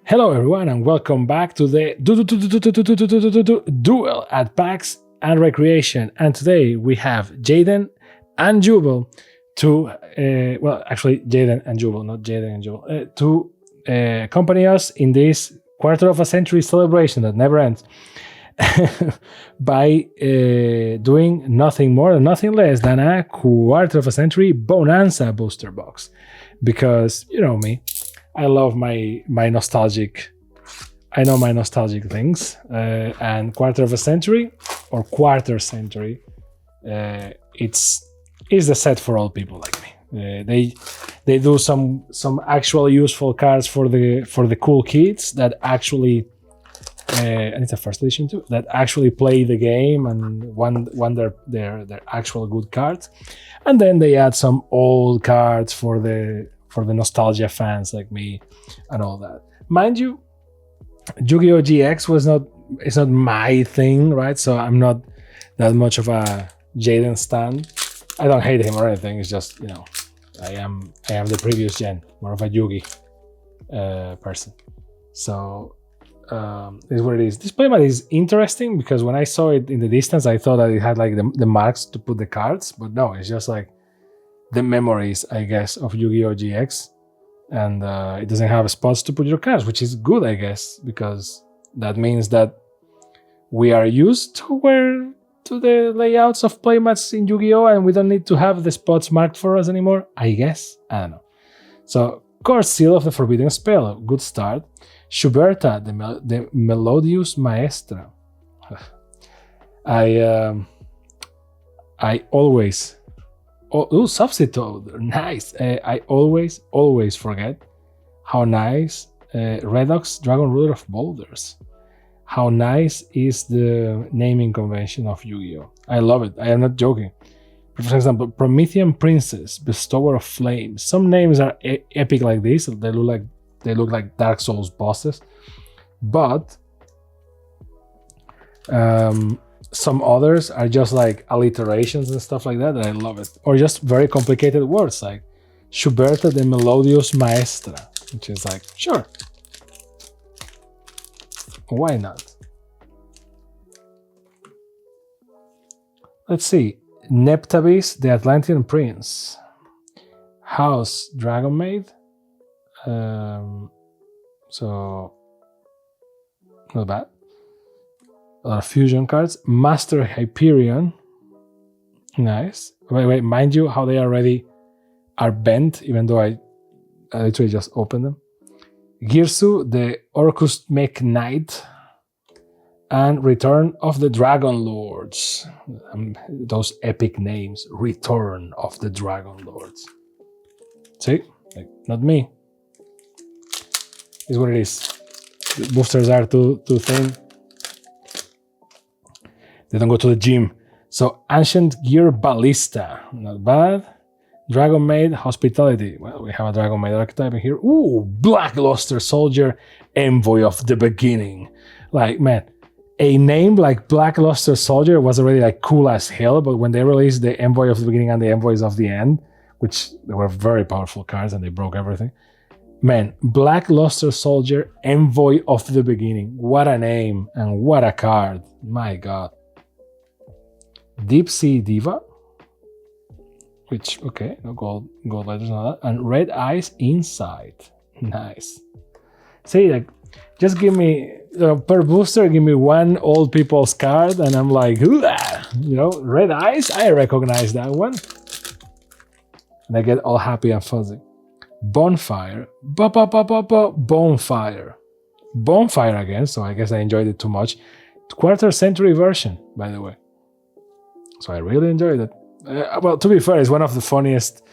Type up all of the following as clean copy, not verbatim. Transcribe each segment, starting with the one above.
Hello everyone and welcome back to the duel at PAX and Recreation. And today we have Jaden and Jubal to, Jaden and Jubal, not Jaden and Jubal, to accompany us in this quarter of a century celebration that never ends by doing nothing more and nothing less than a quarter of a century Bonanza booster box. Because, you know me, I love my nostalgic. I know my nostalgic things, and quarter of a century or quarter century, it's the set for all people like me. They do some actual useful cards for the cool kids that actually, and it's a first edition too, that actually play the game and want their actual good cards, and then they add some old cards for the nostalgia fans like me and all that. Mind you, Yu-Gi-Oh! GX it's not my thing, right? So I'm not that much of a Jaden stan. I don't hate him or anything. It's just, I am the previous gen, more of a Yugi person. So is what it is. This playmat is interesting because when I saw it in the distance, I thought that it had like the marks to put the cards, but no, it's just like the memories, I guess, of Yu-Gi-Oh! GX, and it doesn't have spots to put your cards, which is good, I guess, because that means that we are used to the layouts of playmats in Yu-Gi-Oh! And we don't need to have the spots marked for us anymore, I guess. I don't know. So, Core Seal of the Forbidden Spell, good start. Schuberta, the Melodious Maestra. I always... Substitute, nice. I always forget how nice Redox, Dragon Ruler of Boulders. How nice is the naming convention of Yu-Gi-Oh! I love it. I am not joking. For example, Promethean Princess, Bestower of Flames. Some names are epic like this. They look like Dark Souls bosses, but some others are just like alliterations and stuff like that, and I love it. Or just very complicated words like Schuberta the Melodious Maestra, which is like, sure, why not? Let's see. Neptabis, the Atlantean Prince. House Dragon Maid. So, not bad. A lot of fusion cards. Master Hyperion. Nice. Wait, mind you how they already are bent, even though I literally just opened them. Girsu, the Orcus Mech Knight. And Return of the Dragon Lords. Those epic names. Return of the Dragon Lords. See? Like, not me. Is what it is. The boosters are too thin. They don't go to the gym. So, Ancient Gear Ballista. Not bad. Dragon Maid Hospitality. Well, we have a Dragon Maid archetype in here. Ooh, Black Luster Soldier Envoy of the Beginning. Like, man, a name like Black Luster Soldier was already like cool as hell, but when they released the Envoy of the Beginning and the Envoys of the End, which they were very powerful cards and they broke everything. Man, Black Luster Soldier Envoy of the Beginning. What a name and what a card. My God. Deep Sea Diva, which, okay, no gold letters and all that, and Red Eyes Insight. Nice. See, like, just give me, per booster, give me one old people's card, and I'm like, Red Eyes, I recognize that one. And I get all happy and fuzzy. Bonfire. Bonfire. Bonfire again, so I guess I enjoyed it too much. Quarter century version, by the way. So I really enjoyed it. Well, to be fair, it's one of the funniest,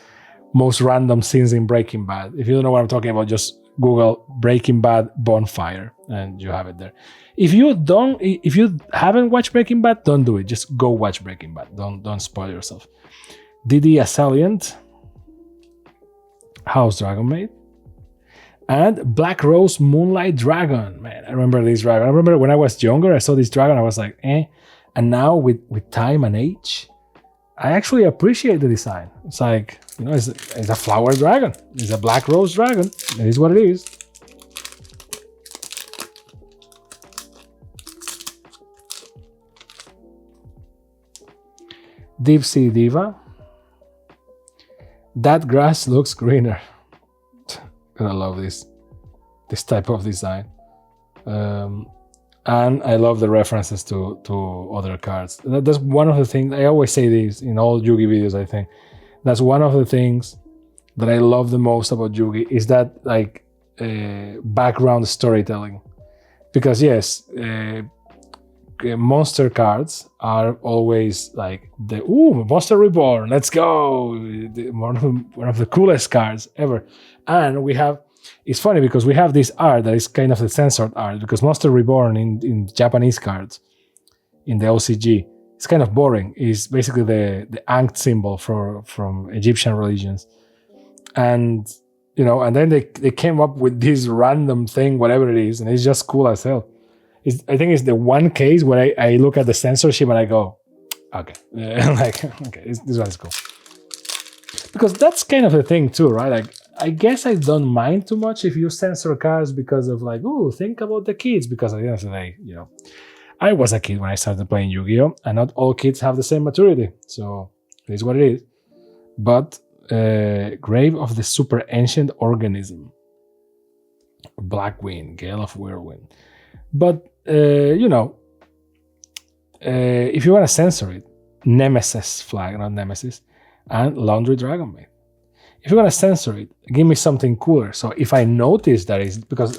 most random scenes in Breaking Bad. If you don't know what I'm talking about, just Google Breaking Bad Bonfire and you have it there. If you haven't watched Breaking Bad, don't do it. Just go watch Breaking Bad. Don't spoil yourself. DD Assaillant, House Dragon Maid, and Black Rose Moonlight Dragon. Man, I remember this dragon. I remember when I was younger, I saw this dragon, I was like, eh. And now with time and age, I actually appreciate the design. It's like, it's a flower dragon. It's a black rose dragon. It is what it is. Deep Sea Diva. That grass looks greener. I love this type of design. And I love the references to other cards. That's one of the things, I always say this in all Yugi videos, I think. That's one of the things that I love the most about Yugi, is that like background storytelling. Because yes, monster cards are always like Monster Reborn, let's go, one of the coolest cards ever. And it's funny because we have this art that is kind of the censored art, because Monster Reborn in Japanese cards, in the OCG, it's kind of boring. It's basically the Ankh symbol from Egyptian religions. And and then they came up with this random thing, whatever it is, and it's just cool as hell. I think it's the one case where I look at the censorship and I go, okay, this one is cool. Because that's kind of the thing too, right? Like, I guess I don't mind too much if you censor cards because of like, think about the kids. Because at the end of the day, I was a kid when I started playing Yu-Gi-Oh! And not all kids have the same maturity. So it is what it is. But Grave of the Super Ancient Organism. Blackwing, Gale of Whirlwind. But, if you want to censor it, Nemesis flag, not Nemesis, and Laundry Dragon Maid. If you want to censor it, give me something cooler. So if I notice that is, because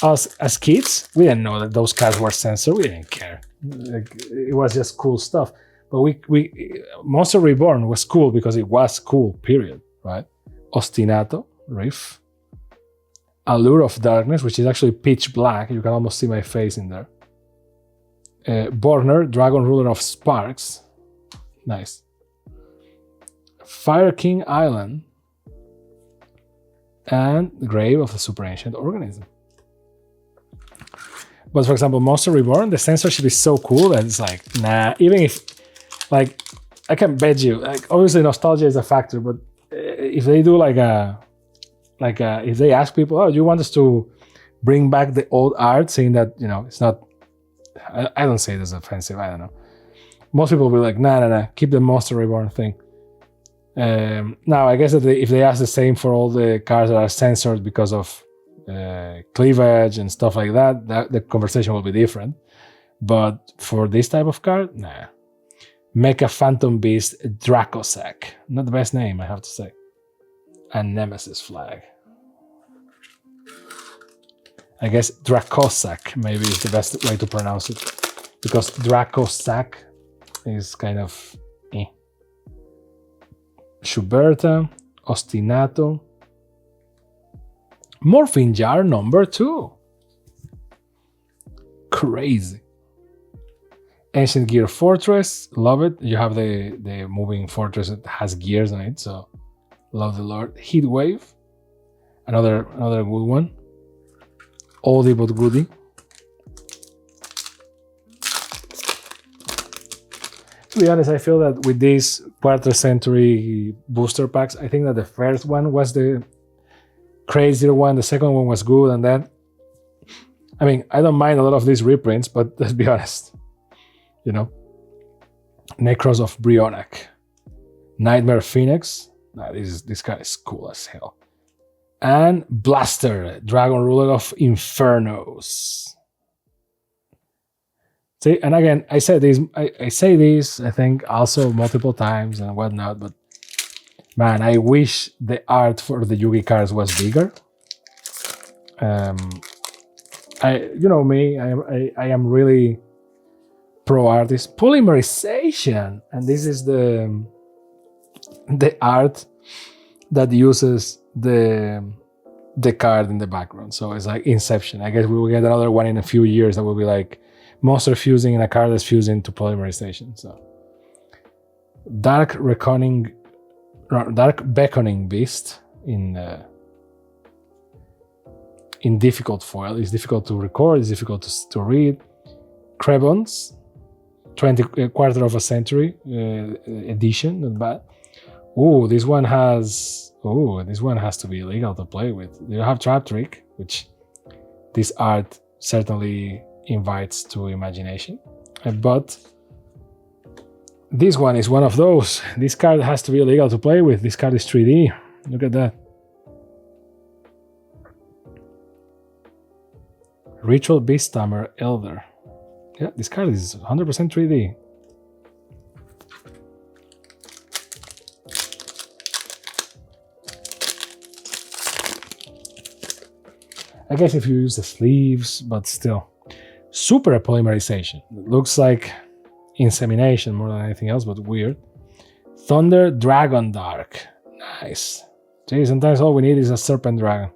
us as kids, we didn't know that those cards were censored. We didn't care. Like, it was just cool stuff. But we Monster Reborn was cool because it was cool, period, right? Ostinato, Riff. Allure of Darkness, which is actually pitch black. You can almost see my face in there. Borner, Dragon Ruler of Sparks. Nice. Fire King Island. And Grave of the Super Ancient Organism. But for example, Monster Reborn, the censorship is so cool that it's like, nah, even if, like, I can bet you, like, obviously nostalgia is a factor, but if they do if they ask people, do you want us to bring back the old art, saying that, it's not, I don't say this offensive, I don't know. Most people will be like, nah, keep the Monster Reborn thing. Now, I guess that if they ask the same for all the cards that are censored because of cleavage and stuff like that, the conversation will be different. But for this type of card, nah. Mecha Phantom Beast Dracosac. Not the best name, I have to say. And Nemesis flag. I guess Dracosac maybe is the best way to pronounce it, because Dracosac is kind of Schuberta, Ostinato, Morphine Jar number 2. Crazy. Ancient Gear Fortress, love it. You have the moving fortress that has gears on it, so love the Lord. Heat Wave, another good one. Oldie but goodie. To be honest, I feel that with these Quarter Century booster packs, I think that the first one was the crazier one, the second one was good, and then, I mean, I don't mind a lot of these reprints, but let's be honest, Necros of Brionac, Nightmare Phoenix, this guy is cool as hell, and Blaster, Dragon Ruler of Infernos. See, and again, I say this, I think also multiple times and whatnot, but man, I wish the art for the Yugi cards was bigger. You know me, I am really pro artist. Polymerization, and this is the art that uses the card in the background. So it's like Inception. I guess we will get another one in a few years that will be like monster fusing in a card that's fusing to polymerization. So Dark Beckoning Beast in difficult foil. It's difficult to record, it's difficult to read. Crebons, 20 Quarter of a Century edition, not bad. This one has to be illegal to play with. You have Trap Trick, which this art certainly invites to imagination. But This one is one of those. This card has to be illegal to play with. This card is 3D. Look at that. Ritual Beasttamer Elder. Yeah, this card is 100% 3D. I guess if you use the sleeves, but still. Super polymerization. It looks like insemination more than anything else, but weird. Thunder Dragon Dark. Nice. Gee, sometimes all we need is a Serpent Dragon.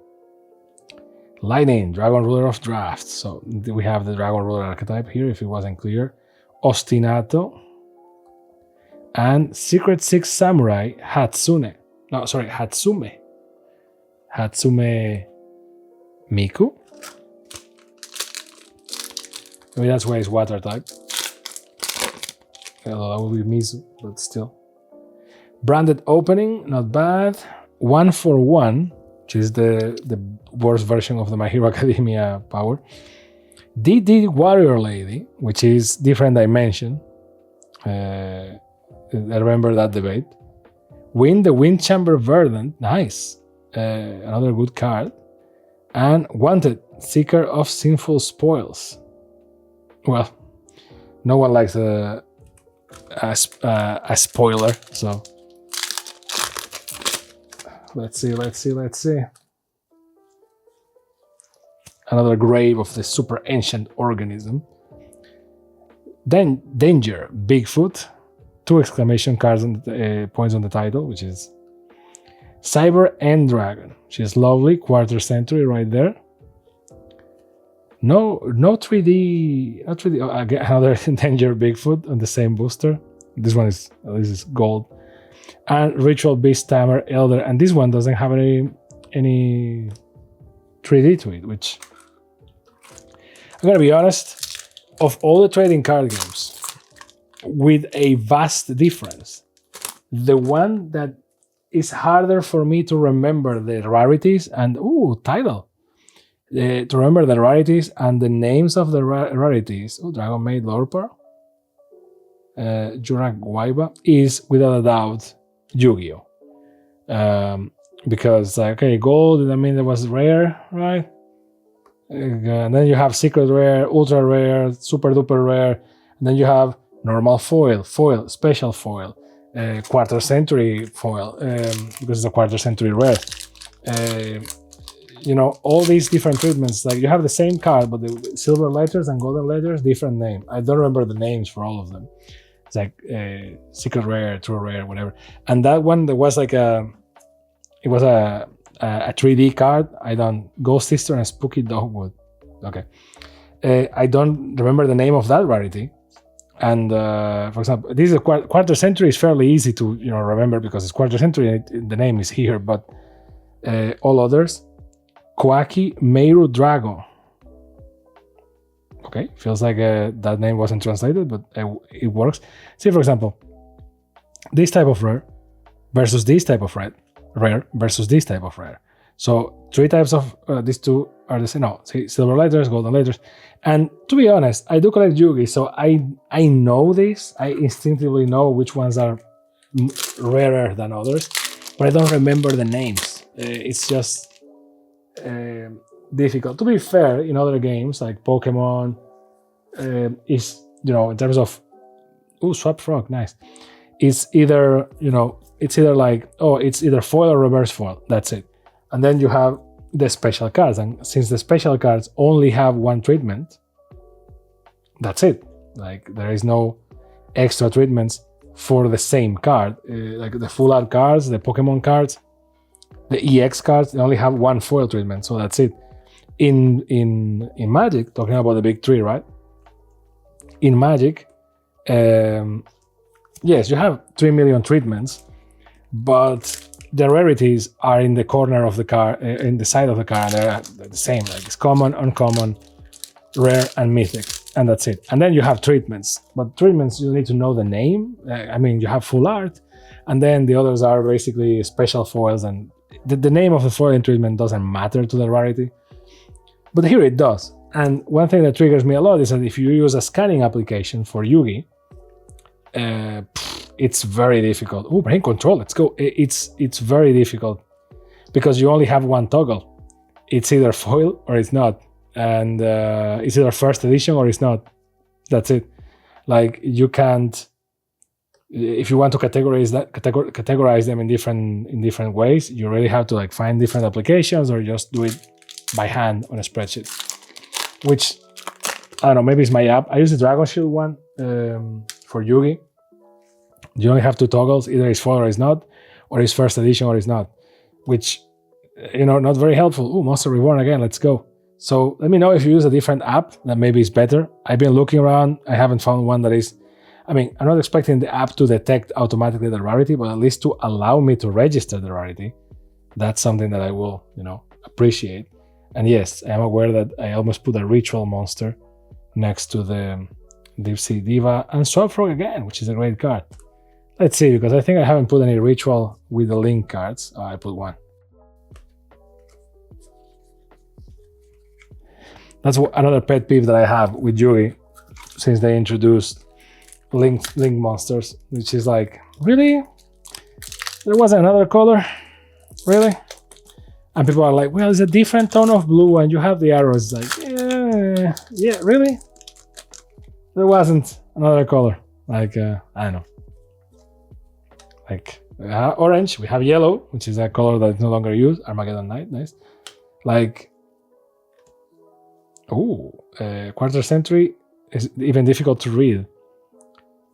Lightning, Dragon Ruler of Draft. So we have the Dragon Ruler archetype here, if it wasn't clear. Ostinato. And Secret Six Samurai Hatsune. No, sorry, Hatsume. Hatsume Miku. Maybe that's why it's water type. Although that would be Mizu, but still. Branded opening, not bad. 1/1, which is the worst version of the My Hero Academia power. DD Warrior Lady, which is different dimension. I remember that debate. Win the Windchamber Verdant, nice. Another good card. And Wanted, Seeker of Sinful Spoils. Well, no one likes a spoiler, so let's see. Another grave of the super ancient organism. Then Danger, Bigfoot, 2 exclamation cards on the, points on the title, which is Cyber End Dragon. She's lovely, Quarter Century right there. No 3D, not 3D. Oh, again, another Danger Bigfoot on the same booster. This one is, this is gold. And Ritual Beasttamer Elder, and this one doesn't have any 3D to it, which I'm gonna be honest, of all the trading card games, with a vast difference, the one that is harder for me to remember the rarities and title. To remember the rarities and the names of the rarities. Dragon Maid Lorpa, Jurak Waiba, is without a doubt Yu-Gi-Oh! Because okay, gold, I mean, it was rare, right? And then you have secret rare, ultra rare, super duper rare, and then you have normal foil, special foil, quarter century foil, because it's a quarter century rare. You know, all these different treatments, like you have the same card, but the silver letters and golden letters, different name. I don't remember the names for all of them. It's like secret rare, true rare, whatever. And that one, there was like it was a 3D card. Ghost Sister and Spooky Dogwood. Okay. I don't remember the name of that rarity. And for example, this is a quarter century is fairly easy to remember because it's quarter century and the name is here, but all others. Kwaki Meiru Drago. Okay, feels like that name wasn't translated, but it works. See, for example, this type of rare versus this type of rare versus this type of rare. So 3 types of these two are the same. No, see, silver letters, golden letters. And to be honest, I do collect Yugi, so I know this. I instinctively know which ones are rarer than others, but I don't remember the names. It's just difficult. To be fair, in other games like Pokemon, is in terms of Swap Frog, nice. It's either it's either foil or reverse foil. That's it. And then you have the special cards, and since the special cards only have one treatment, that's it. Like there is no extra treatments for the same card. Like the full art cards, the Pokemon cards, the EX cards, they only have one foil treatment, so that's it. In Magic, talking about the big 3, right? In Magic, yes, you have 3 million treatments, but the rarities are in the corner of the card, in the side of the card, and they're the same. Like it's common, uncommon, rare, and mythic, and that's it. And then you have treatments, but treatments you need to know the name. I mean, you have full art, and then the others are basically special foils, and the name of the foil in treatment doesn't matter to the rarity. But here it does. And one thing that triggers me a lot is that if you use a scanning application for Yugi, it's very difficult. Oh, brain control, let's go. It's very difficult because you only have one toggle. It's either foil or it's not, and it's either first edition or it's not. That's it. Like, you can't, if you want to categorize them in different ways, you really have to like find different applications or just do it by hand on a spreadsheet. Which, I don't know, maybe it's my app. I use the Dragon Shield one for Yugi. You only have two toggles, either it's foil or it's not, or it's first edition or it's not, which, not very helpful. Oh, Monster Reborn again, let's go. So let me know if you use a different app that maybe is better. I've been looking around, I haven't found one that is, I'm not expecting the app to detect automatically the rarity, but at least to allow me to register the rarity. That's something that I will, appreciate. And yes, I am aware that I almost put a ritual monster next to the Deep Sea Diva and Swap Frog again, which is a great card. Let's see, because I think I haven't put any ritual with the link cards. Oh, I put one. That's another pet peeve that I have with Yugi since they introduced link monsters, which is like, really? There wasn't another color? Really? And people are like, well, it's a different tone of blue and you have the arrows. Like, yeah, really? There wasn't another color. Like, I don't know. Like, we have orange, we have yellow, which is a color that is no longer used. Armageddon Knight, nice. Like, Quarter Century is even difficult to read.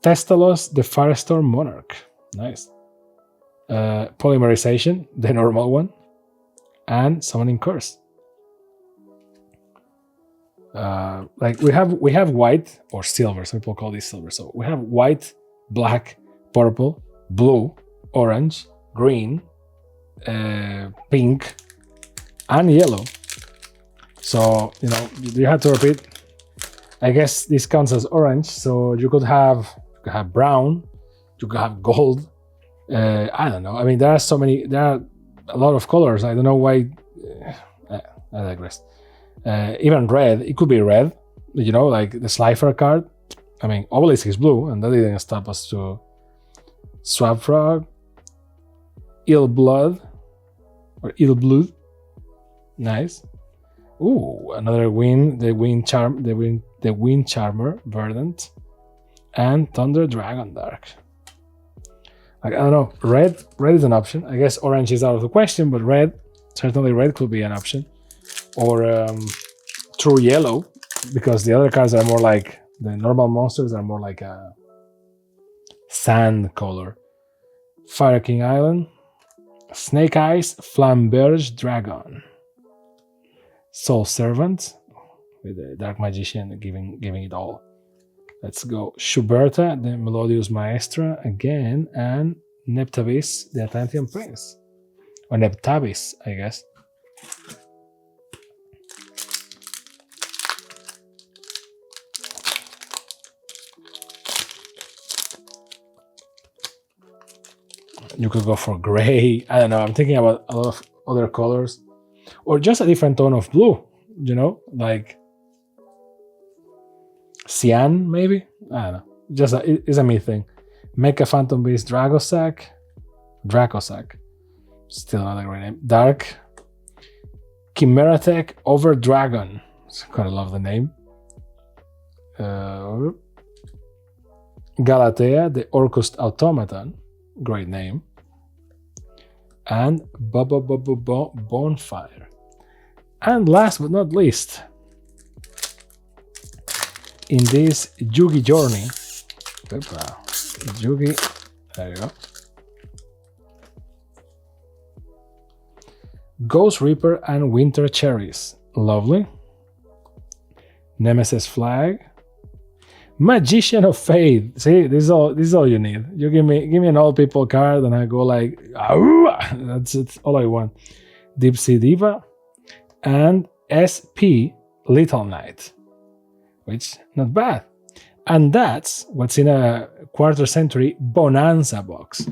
Testalos, the Firestorm Monarch, nice. Polymerization, the normal one, and Summoning Curse. Like, we have white or silver. Some people call this silver. So we have white, black, purple, blue, orange, green, pink, and yellow. So, you have to repeat. I guess this counts as orange. So you could have brown, you could have gold. I don't know. I mean, there are a lot of colors. I don't know why. I digress. Even red, it could be red. Like the Slifer card. I mean, Obelisk is blue, and that didn't stop us to Swap Frog, Ill Blood, nice. Ooh, another Wind, the Wind Charmer, Verdant, and Thunder Dragon Dark. Like, I don't know, red is an option. I guess orange is out of the question, but certainly red could be an option. Or true yellow, because the other cards are more like, the normal monsters are more like a sand color. Fire King Island, Snake Eyes, Flamberge Dragon, Soul Servant with the Dark Magician giving it all. Let's go. Schuberta, the Melodious Maestra again, and Neptabis, the Atlantean Prince, or Neptabis, I guess. You could go for gray. I don't know. I'm thinking about a lot of other colors, or just a different tone of blue. Like cyan, maybe. I don't know. It's a me thing. Mecha Phantom Beast, Dracosac, still another great name. Dark Chimeratech Over Dragon. Kind of love the name. Galatea, the Orcust Automaton. Great name. And Bonfire. And last but not least, in this Yugi journey, there you go. Ghost Reaper and Winter Cherries. Lovely. Nemesis Flag. Magician of Fate. See, this is all you need. You give me an old people card and I go like, that's all I want. Deep Sea Diva and SP Little Knight, which not bad. And that's what's in a Quarter Century Bonanza box.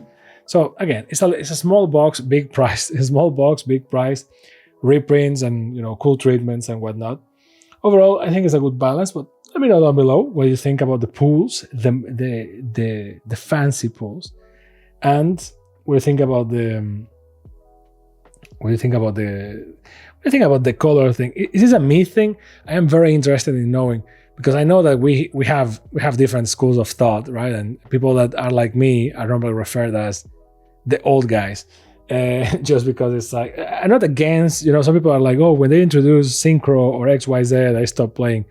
So again, it's a small box, big price. A small box, big price, reprints and cool treatments and whatnot. Overall, I think it's a good balance, but let me know down below what you think about the pools, the fancy pools, and what you think about the color thing. Is this a me thing? I am very interested in knowing, because I know that we have different schools of thought, right? And people that are like me are normally referred as the old guys, just because it's like, I'm not against, some people are like, oh, when they introduce synchro or XYZ, I stopped playing.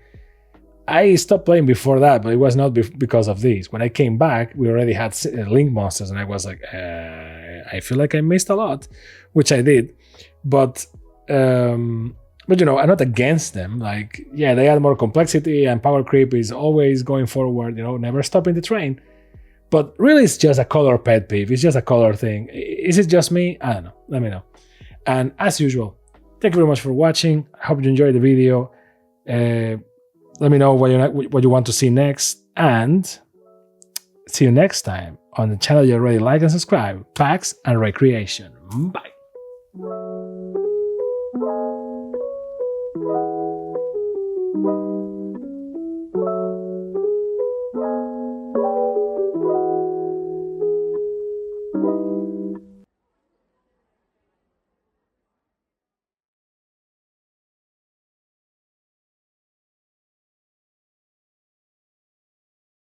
I stopped playing before that, but it was not because of these. When I came back, we already had Link monsters, and I was like, I feel like I missed a lot, which I did. But I'm not against them. Like, yeah, they add more complexity, and power creep is always going forward, never stopping the train. But really, it's just a color pet peeve. It's just a color thing. Is it just me? I don't know. Let me know. And as usual, thank you very much for watching. I hope you enjoyed the video. Let me know what you want to see next, and see you next time on the channel you already like and subscribe, Packs and Recreation. Bye.